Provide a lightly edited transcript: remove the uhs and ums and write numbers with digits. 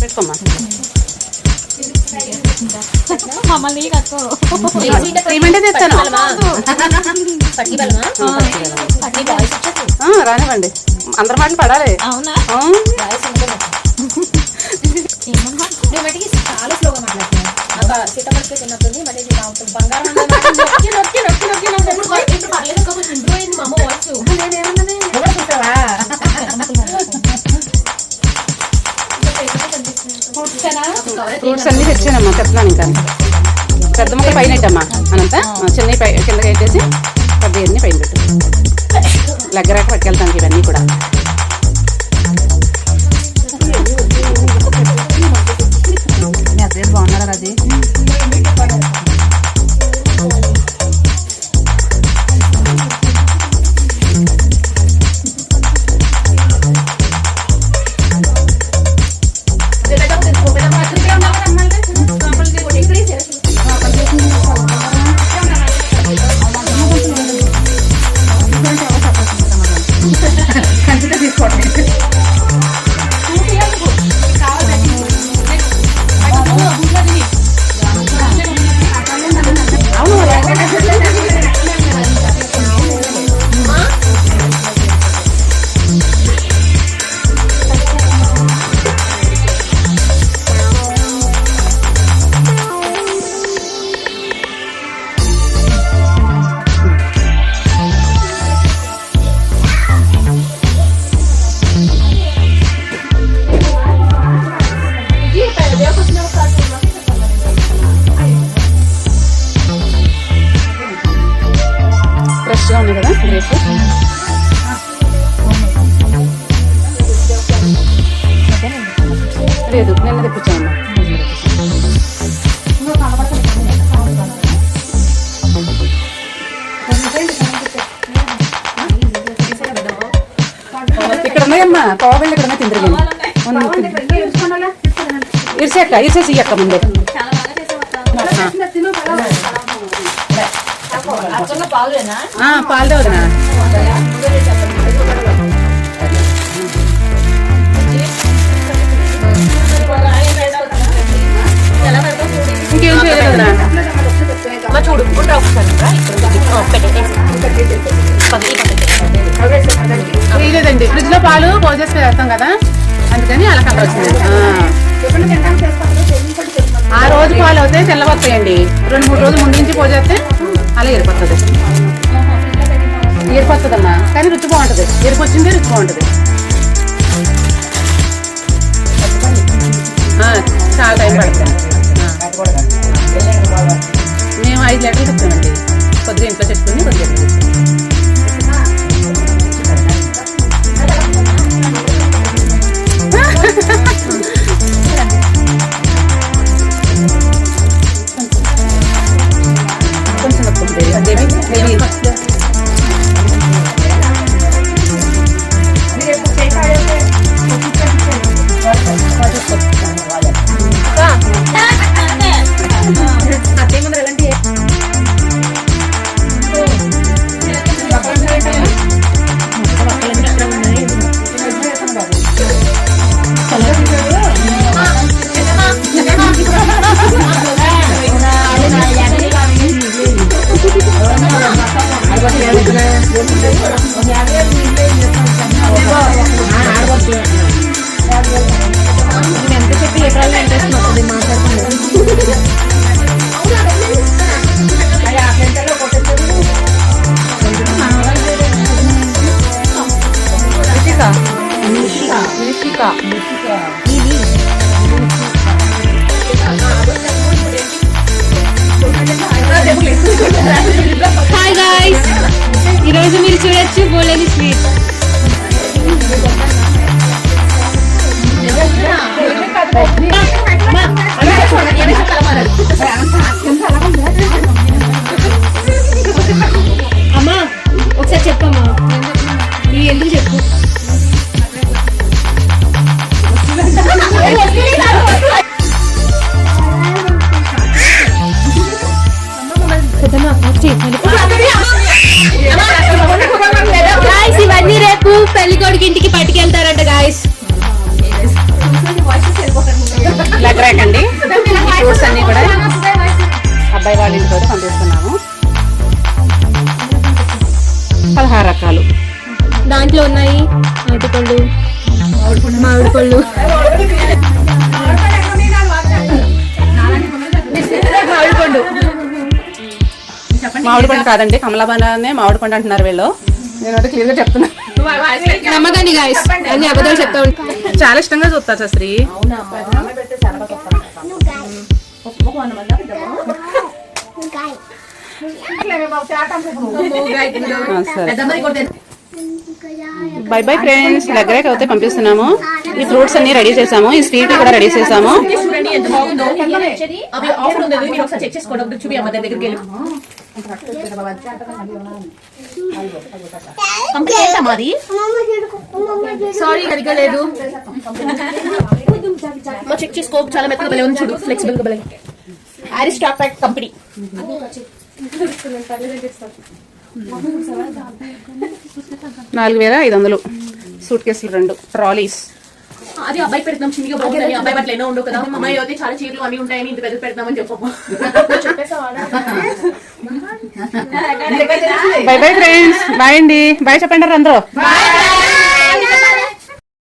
పెట్టుకోమ్మా. ఏమంటే తెస్తాను. రానివ్వండి, అందరి మాటలు పడాలి. చాలా స్లోగా మాట్లాడుతున్నాను. సీతపడితే తిన్నప్పుడు మళ్ళీ బంగారం ఫ్రూట్స్ అన్నీ తెచ్చానమ్మా. చెప్తున్నాను ఇంకా. పెద్ద ముక్క పైన పెట్టమ్మా. అనంతా చిన్న కిందకి పెట్టేసి పెద్ద అన్నీ పైన పెట్టు. లగ్గరాక పట్టుకెళ్తాను ఇవన్నీ కూడా. అదే బాగున్నారా రాజీ? ఫ్రెష్గా ఉన్నాయి కదా గ్రేప్స్. లేదు నిన్న తెప్పించాను. ఇక్కడ ఉన్నాయమ్మా. పావుగళ్ళు ఇక్కడ ఉన్నాయి. తిందరగా ఇరిసేక్క ఇరిసేసి ఇయ్యక్క ముందే. పాలు వదినా. ఇంకేం చేయలేదు చూడు. లేదండి, ఫ్రిడ్జ్ లో పాలు పోసేసి వేస్తాం కదా, అందుకని అలా కలర్ వచ్చింది. ఆ రోజు పాలు అవుతాయి తెల్లవస్తాయండి. 2-3 రోజులు ముందు నుంచి పోసేస్తే అలా ఎరిపోతుంది. ఎరిపోతుందమ్మా, కానీ రుచి బాగుంటుంది. ఎరిపొచ్చిందే రుచి బాగుంటుంది. చాలా టైం పడుతుంది. మేము 5 లీటర్లు చెప్తామండి. కొద్దిగా ఇంట్లో చెప్పుకుని కొద్దిగా కొంచెం తక్కువ అదేమి అబ్బాయి వాళ్ళ ఇంటికి అయితే పంపిస్తున్నాము. 16 రకాలు. దాంట్లో ఉన్నాయి అరటిపళ్ళు, మామిడి పళ్ళు, మామిడి పండు కాదండి, కమలాబానే మామిడి పండు అంటున్నారు వీళ్ళు. నేను ఒకటి క్లియర్గా చెప్తున్నా. నమ్మకండి గాయస్, అన్ని అబద్ధాలు చెప్తా ఉంటా. చాలా ఇష్టంగా చూస్తారు శాస్త్రి. సరే బై బై ఫ్రెండ్స్. దగ్గరకి అయితే పంపిస్తున్నాము. ఈ ఫ్రూట్స్ అన్ని రెడీ చేసాము, ఈ స్వీట్ కూడా రెడీ చేసాము. సారీ సరిగ్గా లేదు, చెక్ చేసుకో. చాలా మెత్తగా భలే ఉంది చూడు, ఫ్లెక్సిబుల్ గా భలే. అరిస్టాక్ కంపెనీ. 4,500 సూట్ కేసులు 2 ట్రాలీస్. అది అబ్బాయి పెడతాం, చిన్నగా బాగుంటుంది. అబ్బాయి బట్టలు ఎన్నో ఉండవు కదా, అమ్మాయి అయితే చాలా చీరలు అన్ని ఉంటాయని ఇంత పెద్ద పెడతామని చెప్పమ్మా. By bye friends. బాయ్ అండి. బాయ్ చెప్పండి అందరూ.